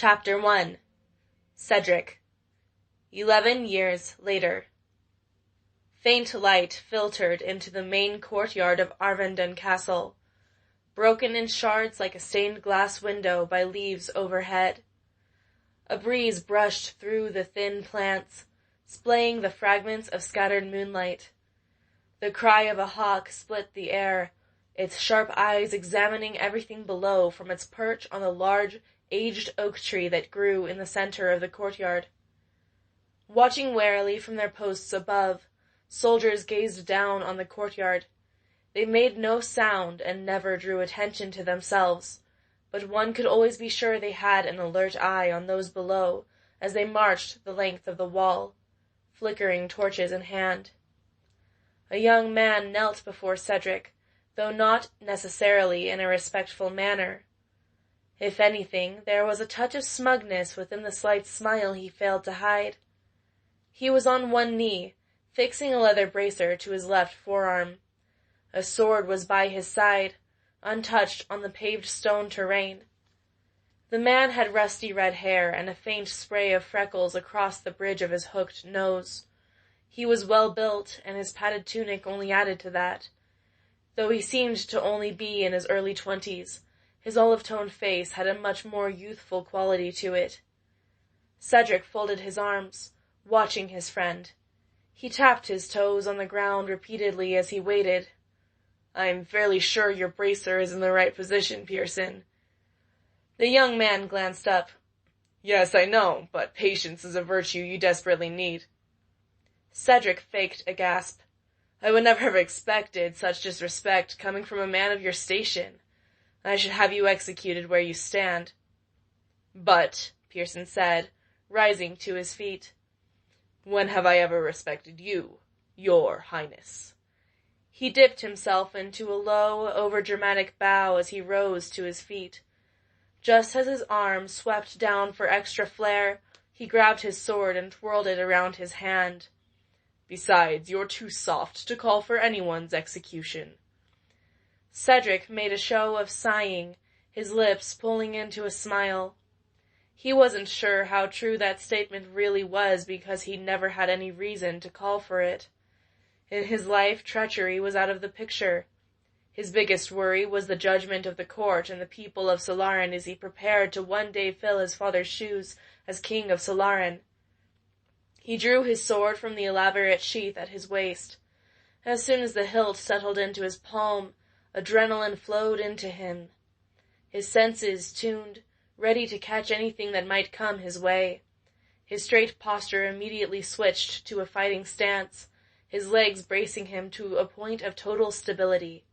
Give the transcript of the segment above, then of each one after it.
Chapter 1 Cedric 11 years later. Faint light filtered into the main courtyard of Arvandon Castle, broken in shards like a stained glass window by leaves overhead. A breeze brushed through the thin plants, splaying the fragments of scattered moonlight. The cry of a hawk split the air, its sharp eyes examining everything below from its perch on the large, aged oak tree that grew in the center of the courtyard. Watching warily from their posts above, soldiers gazed down on the courtyard. They made no sound and never drew attention to themselves, but one could always be sure they had an alert eye on those below as they marched the length of the wall, flickering torches in hand. A young man knelt before Cedric, though not necessarily in a respectful manner. If anything, there was a touch of smugness within the slight smile he failed to hide. He was on one knee, fixing a leather bracer to his left forearm. A sword was by his side, untouched on the paved stone terrain. The man had rusty red hair and a faint spray of freckles across the bridge of his hooked nose. He was well built, and his padded tunic only added to that. Though he seemed to only be in his early 20s, his olive-toned face had a much more youthful quality to it. Cedric folded his arms, watching his friend. He tapped his toes on the ground repeatedly as he waited. "I'm fairly sure your bracer is in the right position, Pierson." The young man glanced up. "Yes, I know, but patience is a virtue you desperately need." Cedric faked a gasp. "I would never have expected such disrespect coming from a man of your station. I should have you executed where you stand." "But," Pierson said, rising to his feet, "when have I ever respected you, your highness?" He dipped himself into a low, overdramatic bow as he rose to his feet. Just as his arm swept down for extra flair, he grabbed his sword and twirled it around his hand. "Besides, you're too soft to call for anyone's execution." Cedric made a show of sighing, his lips pulling into a smile. He wasn't sure how true that statement really was because he'd never had any reason to call for it. In his life, treachery was out of the picture. His biggest worry was the judgment of the court and the people of Selarin as he prepared to one day fill his father's shoes as king of Selarin. He drew his sword from the elaborate sheath at his waist. As soon as the hilt settled into his palm, adrenaline flowed into him. His senses tuned, ready to catch anything that might come his way. His straight posture immediately switched to a fighting stance, his legs bracing him to a point of total stability.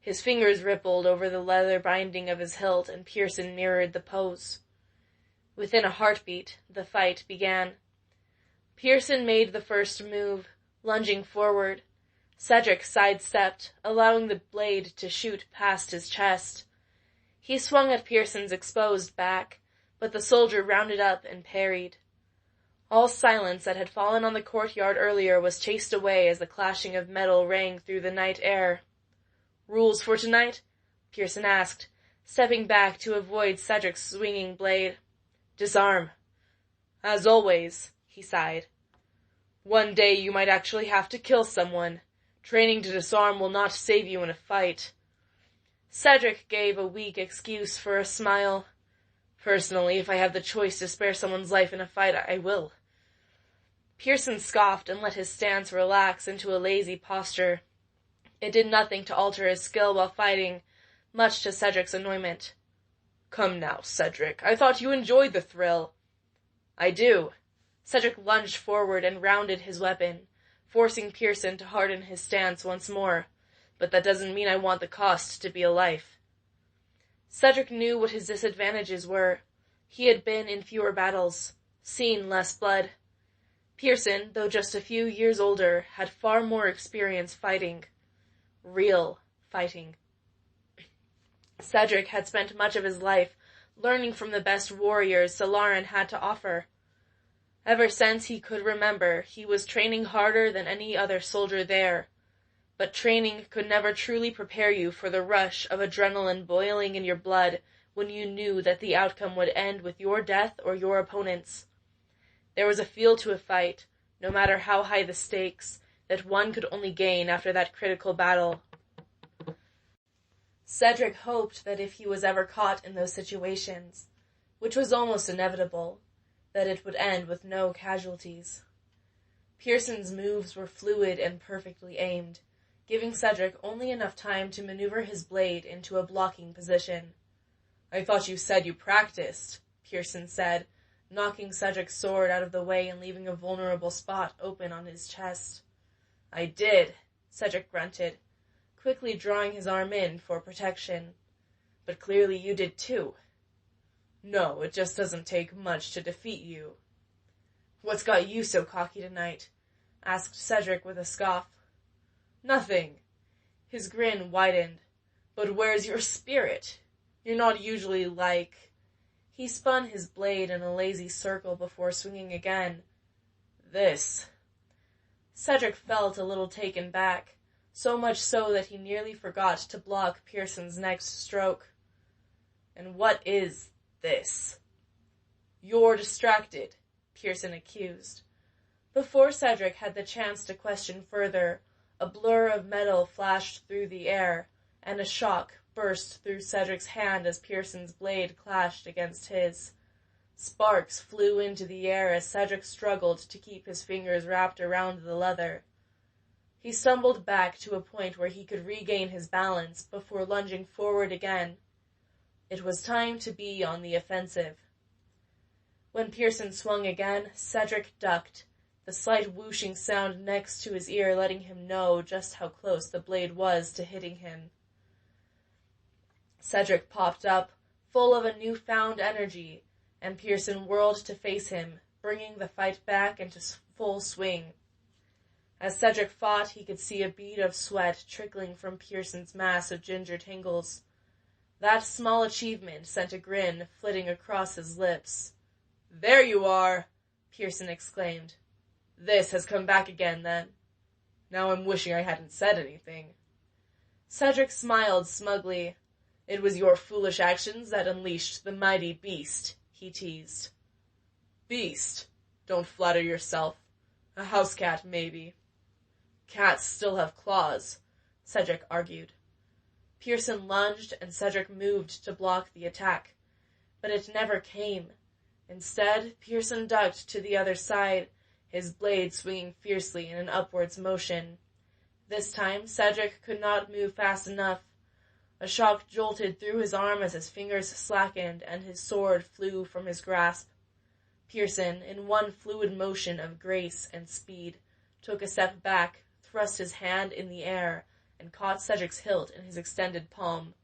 His fingers rippled over the leather binding of his hilt, and Pierson mirrored the pose. Within a heartbeat, the fight began. Pierson made the first move, lunging forward. Cedric sidestepped, allowing the blade to shoot past his chest. He swung at Pierson's exposed back, but the soldier rounded up and parried. All silence that had fallen on the courtyard earlier was chased away as the clashing of metal rang through the night air. "Rules for tonight?" Pierson asked, stepping back to avoid Cedric's swinging blade. "Disarm." "As always," he sighed. "One day you might actually have to kill someone. Training to disarm will not save you in a fight." Cedric gave a weak excuse for a smile. "Personally, if I have the choice to spare someone's life in a fight, I will." Pierson scoffed and let his stance relax into a lazy posture. It did nothing to alter his skill while fighting, much to Cedric's annoyment. "Come now, Cedric, I thought you enjoyed the thrill." "I do." Cedric lunged forward and rounded his weapon, forcing Pierson to harden his stance once more. "But that doesn't mean I want the cost to be a life." Cedric knew what his disadvantages were. He had been in fewer battles, seen less blood. Pierson, though just a few years older, had far more experience fighting. Real fighting. Cedric had spent much of his life learning from the best warriors Selarin had to offer. Ever since he could remember, he was training harder than any other soldier there. But training could never truly prepare you for the rush of adrenaline boiling in your blood when you knew that the outcome would end with your death or your opponent's. There was a feel to a fight, no matter how high the stakes, that one could only gain after that critical battle. Cedric hoped that if he was ever caught in those situations, which was almost inevitable, that it would end with no casualties. Pierson's moves were fluid and perfectly aimed, giving Cedric only enough time to maneuver his blade into a blocking position. "I thought you said you practiced," Pierson said, knocking Cedric's sword out of the way and leaving a vulnerable spot open on his chest. "I did," Cedric grunted, quickly drawing his arm in for protection. "But clearly you did too." "No, it just doesn't take much to defeat you." "What's got you so cocky tonight?" asked Cedric with a scoff. "Nothing." His grin widened. "But where's your spirit? You're not usually like—" He spun his blade in a lazy circle before swinging again. "This." Cedric felt a little taken back, so much so that he nearly forgot to block Pierson's next stroke. "And what is this?" "You're distracted," Pierson accused. Before Cedric had the chance to question further, a blur of metal flashed through the air, and a shock burst through Cedric's hand as Pierson's blade clashed against his. Sparks flew into the air as Cedric struggled to keep his fingers wrapped around the leather. He stumbled back to a point where he could regain his balance before lunging forward again. It was time to be on the offensive. When Pierson swung again, Cedric ducked, the slight whooshing sound next to his ear letting him know just how close the blade was to hitting him. Cedric popped up, full of a newfound energy, and Pierson whirled to face him, bringing the fight back into full swing. As Cedric fought, he could see a bead of sweat trickling from Pierson's mass of ginger tangles. That small achievement sent a grin flitting across his lips. "There you are!" Pierson exclaimed. "This has come back again, then. Now I'm wishing I hadn't said anything." Cedric smiled smugly. "It was your foolish actions that unleashed the mighty beast," he teased. "Beast? Don't flatter yourself. A house cat, maybe." "Cats still have claws," Cedric argued. Pierson lunged, and Cedric moved to block the attack. But it never came. Instead, Pierson ducked to the other side, his blade swinging fiercely in an upwards motion. This time, Cedric could not move fast enough. A shock jolted through his arm as his fingers slackened and his sword flew from his grasp. Pierson, in one fluid motion of grace and speed, took a step back, thrust his hand in the air, and caught Cedric's hilt in his extended palm.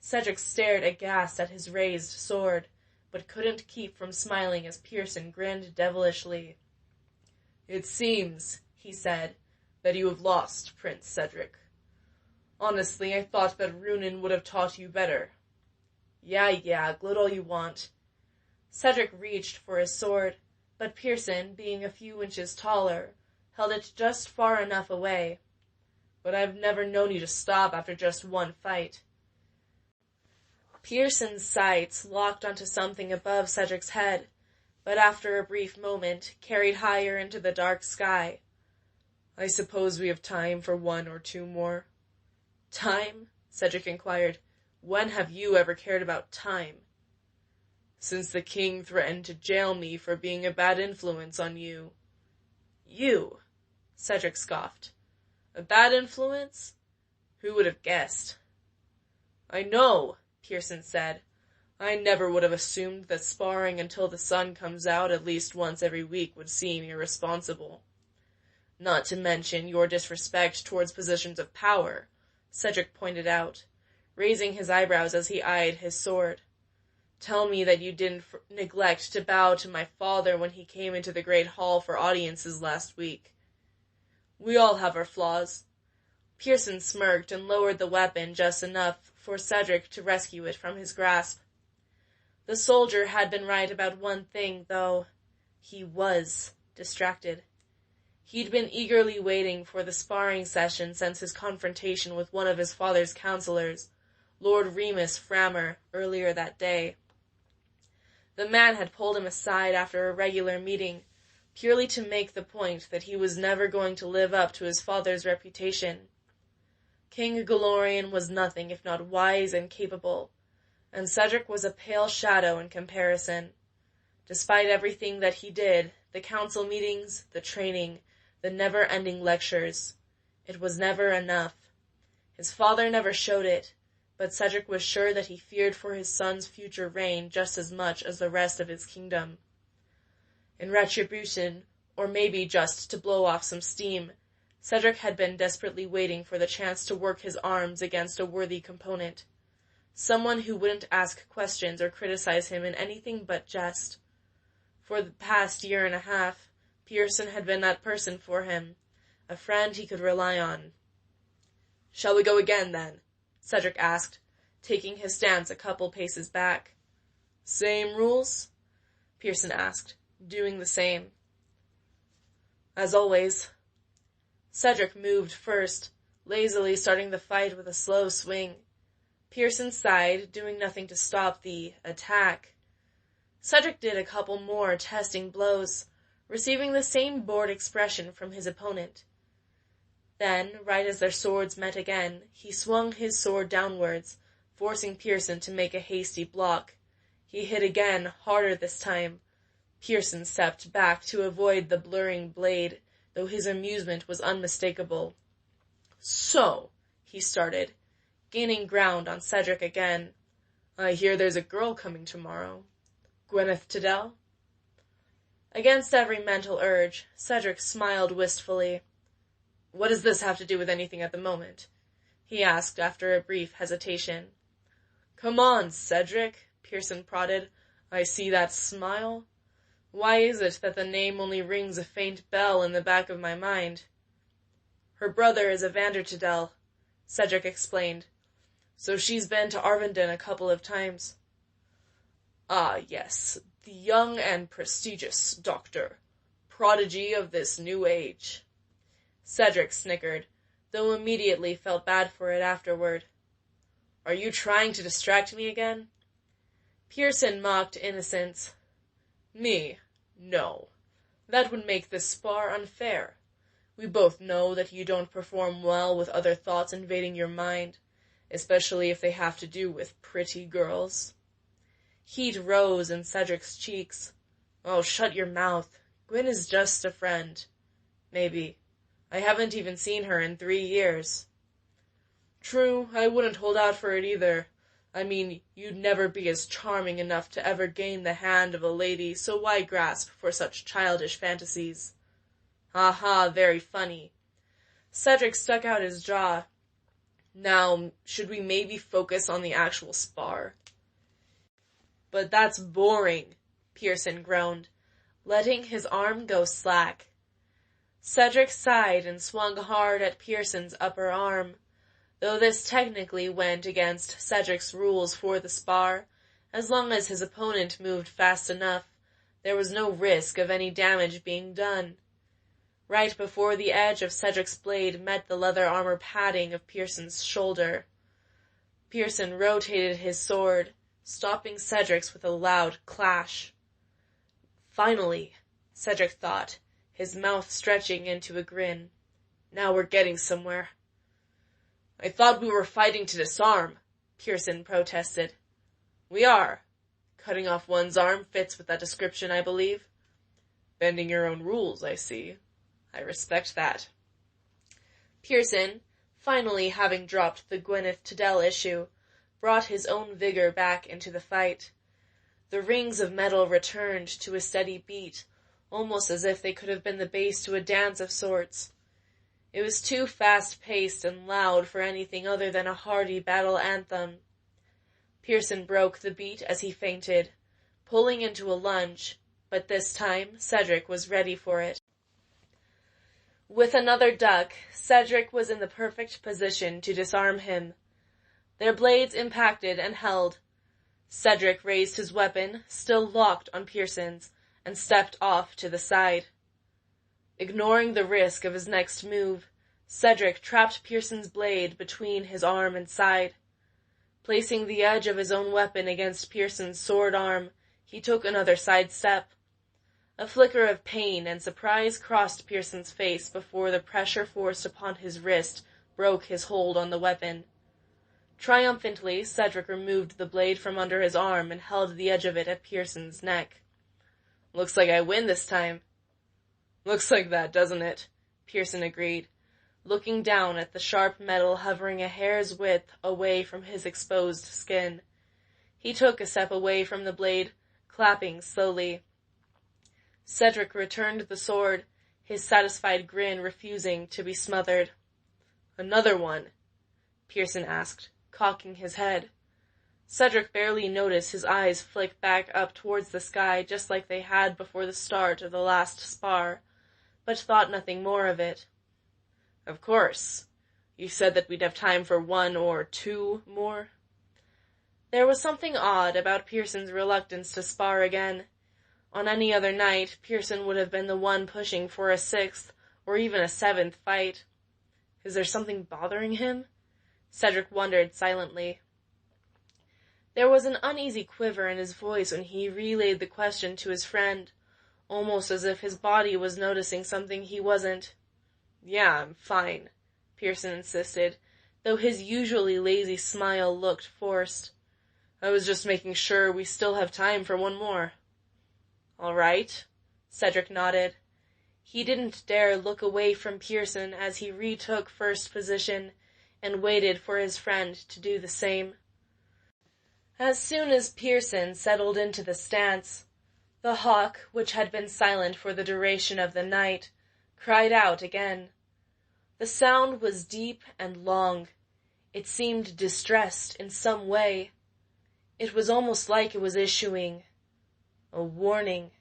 Cedric stared aghast at his raised sword, but couldn't keep from smiling as Pierson grinned devilishly. "It seems," he said, "that you have lost, Prince Cedric. Honestly, I thought that Runin would have taught you better." Yeah, gloat all you want." Cedric reached for his sword, but Pierson, being a few inches taller, held it just far enough away. "But I've never known you to stop after just one fight." Pierson's sights locked onto something above Cedric's head, but after a brief moment carried higher into the dark sky. "I suppose we have time for one or two more." "Time?" Cedric inquired. "When have you ever cared about time?" "Since the king threatened to jail me for being a bad influence on you." "You?" Cedric scoffed. "A bad influence? Who would have guessed?" "I know," Pierson said. "I never would have assumed that sparring until the sun comes out at least once every week would seem irresponsible. Not to mention your disrespect towards positions of power," Cedric pointed out, raising his eyebrows as he eyed his sword. "Tell me that you didn't neglect to bow to my father when he came into the great hall for audiences last week." "We all have our flaws." Pierson smirked and lowered the weapon just enough for Cedric to rescue it from his grasp. The soldier had been right about one thing, though. He was distracted. He'd been eagerly waiting for the sparring session since his confrontation with one of his father's counselors, Lord Remus Frammer, earlier that day. The man had pulled him aside after a regular meeting, purely to make the point that he was never going to live up to his father's reputation. King Galorian was nothing if not wise and capable, and Cedric was a pale shadow in comparison. Despite everything that he did, the council meetings, the training, the never-ending lectures, it was never enough. His father never showed it, but Cedric was sure that he feared for his son's future reign just as much as the rest of his kingdom. In retribution, or maybe just to blow off some steam, Cedric had been desperately waiting for the chance to work his arms against a worthy component. Someone who wouldn't ask questions or criticize him in anything but jest. For the past year and a half, Pierson had been that person for him, a friend he could rely on. "Shall we go again, then?" Cedric asked, taking his stance a couple paces back. "Same rules?" Pierson asked, doing the same. "As always." Cedric moved first, lazily starting the fight with a slow swing. Pierson sighed, doing nothing to stop the attack. Cedric did a couple more testing blows, receiving the same bored expression from his opponent. Then, right as their swords met again, he swung his sword downwards, forcing Pierson to make a hasty block. He hit again, harder this time. Pierson stepped back to avoid the blurring blade, though his amusement was unmistakable. "So," he started, gaining ground on Cedric again, "I hear there's a girl coming tomorrow. Gwyneth Tydell?" Against every mental urge, Cedric smiled wistfully. "What does this have to do with anything at the moment?" he asked after a brief hesitation. "Come on, Cedric," Pierson prodded. "I see that smile. Why is it that the name only rings a faint bell in the back of my mind?" "Her brother is a Vander Tydell," Cedric explained. "So she's been to Arvindon a couple of times." "Ah, yes, the young and prestigious doctor, prodigy of this new age." Cedric snickered, though immediately felt bad for it afterward. "Are you trying to distract me again?" Pierson mocked innocence. "Me? No. That would make this spar unfair. We both know that you don't perform well with other thoughts invading your mind, especially if they have to do with pretty girls." Heat rose in Cedric's cheeks. "Oh, shut your mouth. Gwyn is just a friend. Maybe. I haven't even seen her in 3 years. "True, I wouldn't hold out for it either. I mean, you'd never be as charming enough to ever gain the hand of a lady, so why grasp for such childish fantasies?" "Ha ha, very funny." Cedric stuck out his jaw. "Now, should we maybe focus on the actual spar?" "But that's boring," Pierson groaned, letting his arm go slack. Cedric sighed and swung hard at Pierson's upper arm. Though this technically went against Cedric's rules for the spar, as long as his opponent moved fast enough, there was no risk of any damage being done. Right before the edge of Cedric's blade met the leather armor padding of Pierson's shoulder. Pierson rotated his sword, stopping Cedric's with a loud clash. "Finally," Cedric thought, his mouth stretching into a grin. "Now we're getting somewhere." "I thought we were fighting to disarm," Pierson protested. "We are. Cutting off one's arm fits with that description, I believe." "Bending your own rules, I see. I respect that." Pierson, finally having dropped the Gwyneth Tydell issue, brought his own vigor back into the fight. The rings of metal returned to a steady beat, almost as if they could have been the base to a dance of sorts. It was too fast-paced and loud for anything other than a hearty battle anthem. Pierson broke the beat as he feinted, pulling into a lunge, but this time Cedric was ready for it. With another duck, Cedric was in the perfect position to disarm him. Their blades impacted and held. Cedric raised his weapon, still locked on Pierson's, and stepped off to the side. Ignoring the risk of his next move, Cedric trapped Pierson's blade between his arm and side. Placing the edge of his own weapon against Pierson's sword arm, he took another side step. A flicker of pain and surprise crossed Pierson's face before the pressure forced upon his wrist broke his hold on the weapon. Triumphantly, Cedric removed the blade from under his arm and held the edge of it at Pierson's neck. "Looks like I win this time." "Looks like that, doesn't it?" Pierson agreed, looking down at the sharp metal hovering a hair's width away from his exposed skin. He took a step away from the blade, clapping slowly. Cedric returned the sword, his satisfied grin refusing to be smothered. "Another one?" Pierson asked, cocking his head. Cedric barely noticed his eyes flick back up towards the sky just like they had before the start of the last spar, but thought nothing more of it. "Of course. You said that we'd have time for 1 or 2 more?" There was something odd about Pierson's reluctance to spar again. On any other night, Pierson would have been the one pushing for a 6th or even a 7th fight. Is there something bothering him? Cedric wondered silently. There was an uneasy quiver in his voice when he relayed the question to his friend, almost as if his body was noticing something he wasn't. "Yeah, I'm fine," Pierson insisted, though his usually lazy smile looked forced. "I was just making sure we still have time for 1 more. "All right," Cedric nodded. He didn't dare look away from Pierson as he retook first position and waited for his friend to do the same. As soon as Pierson settled into the stance, the hawk, which had been silent for the duration of the night, cried out again. The sound was deep and long. It seemed distressed in some way. It was almost like it was issuing a warning.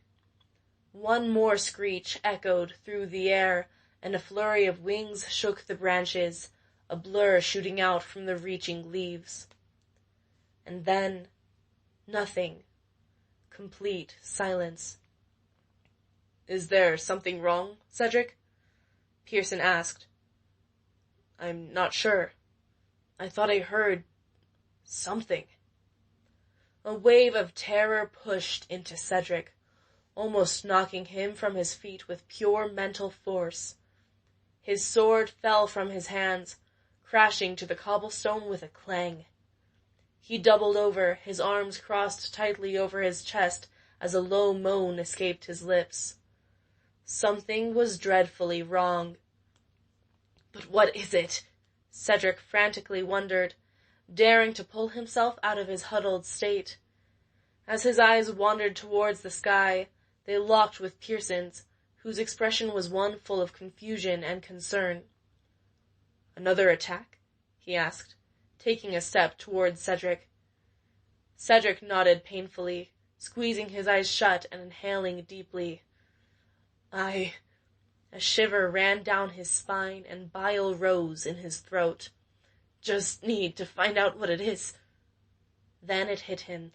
One more screech echoed through the air, and a flurry of wings shook the branches, a blur shooting out from the reaching leaves. And then, nothing. Complete silence. "Is there something wrong, Cedric?" Pierson asked. "I'm not sure. I thought I heard something." A wave of terror pushed into Cedric, almost knocking him from his feet with pure mental force. His sword fell from his hands, crashing to the cobblestone with a clang. He doubled over, his arms crossed tightly over his chest as a low moan escaped his lips. Something was dreadfully wrong. But what is it? Cedric frantically wondered, daring to pull himself out of his huddled state. As his eyes wandered towards the sky, they locked with Pierson's, whose expression was one full of confusion and concern. "Another attack?" he asked, taking a step towards Cedric. Cedric nodded painfully, squeezing his eyes shut and inhaling deeply. A shiver ran down his spine and bile rose in his throat. "Just need to find out what it is." Then it hit him.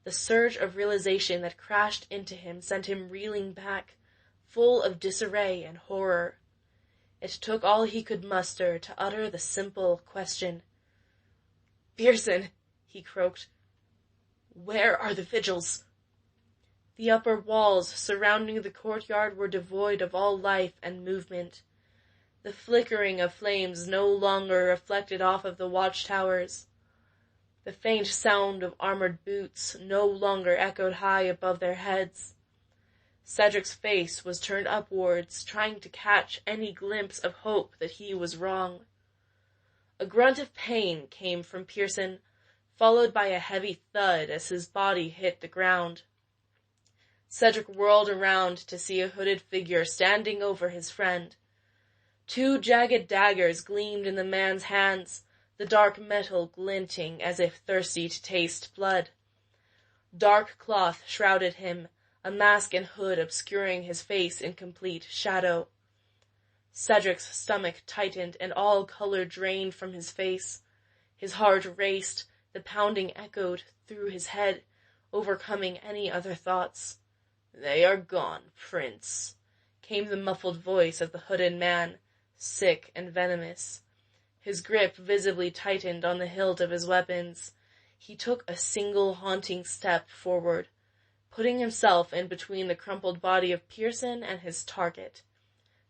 The surge of realization that crashed into him sent him reeling back, full of disarray and horror. It took all he could muster to utter the simple question. "Pierson," he croaked, "where are the vigils?" The upper walls surrounding the courtyard were devoid of all life and movement. The flickering of flames no longer reflected off of the watchtowers. The faint sound of armored boots no longer echoed high above their heads. Cedric's face was turned upwards, trying to catch any glimpse of hope that he was wrong. A grunt of pain came from Pierson, followed by a heavy thud as his body hit the ground. Cedric whirled around to see a hooded figure standing over his friend. 2 jagged daggers gleamed in the man's hands, the dark metal glinting as if thirsty to taste blood. Dark cloth shrouded him, a mask and hood obscuring his face in complete shadow. Cedric's stomach tightened and all color drained from his face. His heart raced, the pounding echoed through his head, overcoming any other thoughts. "They are gone, Prince," came the muffled voice of the hooded man, sick and venomous. His grip visibly tightened on the hilt of his weapons, He took a single haunting step forward, putting himself in between the crumpled body of Pierson and his target.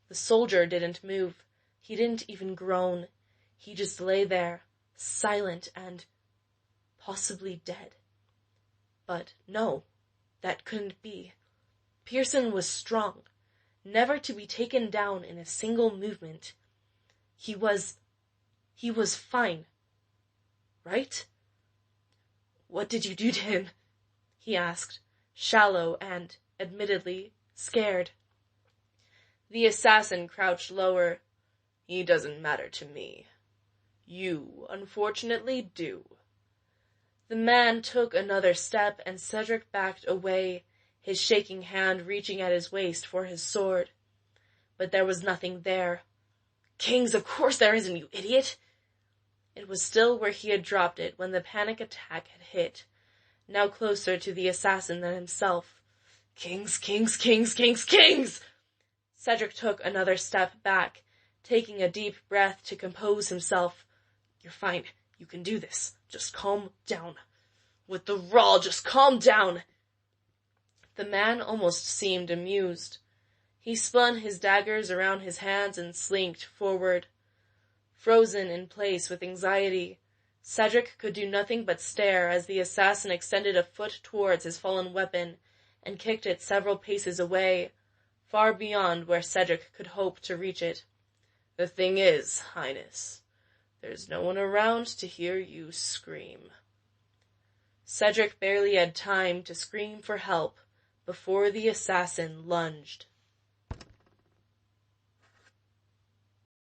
The soldier didn't move. He didn't even groan. He just lay there, silent and possibly dead. But no, that couldn't be. Pierson was strong, never to be taken down in a single movement. He was fine, right? "What did you do to him?" he asked, shallow and, admittedly, scared. The assassin crouched lower. "He doesn't matter to me. You, unfortunately, do." The man took another step, and Cedric backed away, his shaking hand reaching at his waist for his sword. But there was nothing there. "Kings, of course there isn't, you idiot!" It was still where he had dropped it when the panic attack had hit, now closer to the assassin than himself. "Kings, kings, kings, kings, kings!" Cedric took another step back, taking a deep breath to compose himself. "You're fine. You can do this. Just calm down. With the raw, just calm down." The man almost seemed amused. He spun his daggers around his hands and slinked forward. Frozen in place with anxiety, Cedric could do nothing but stare as the assassin extended a foot towards his fallen weapon and kicked it several paces away, far beyond where Cedric could hope to reach it. "The thing is, Highness, there's no one around to hear you scream." Cedric barely had time to scream for help before the assassin lunged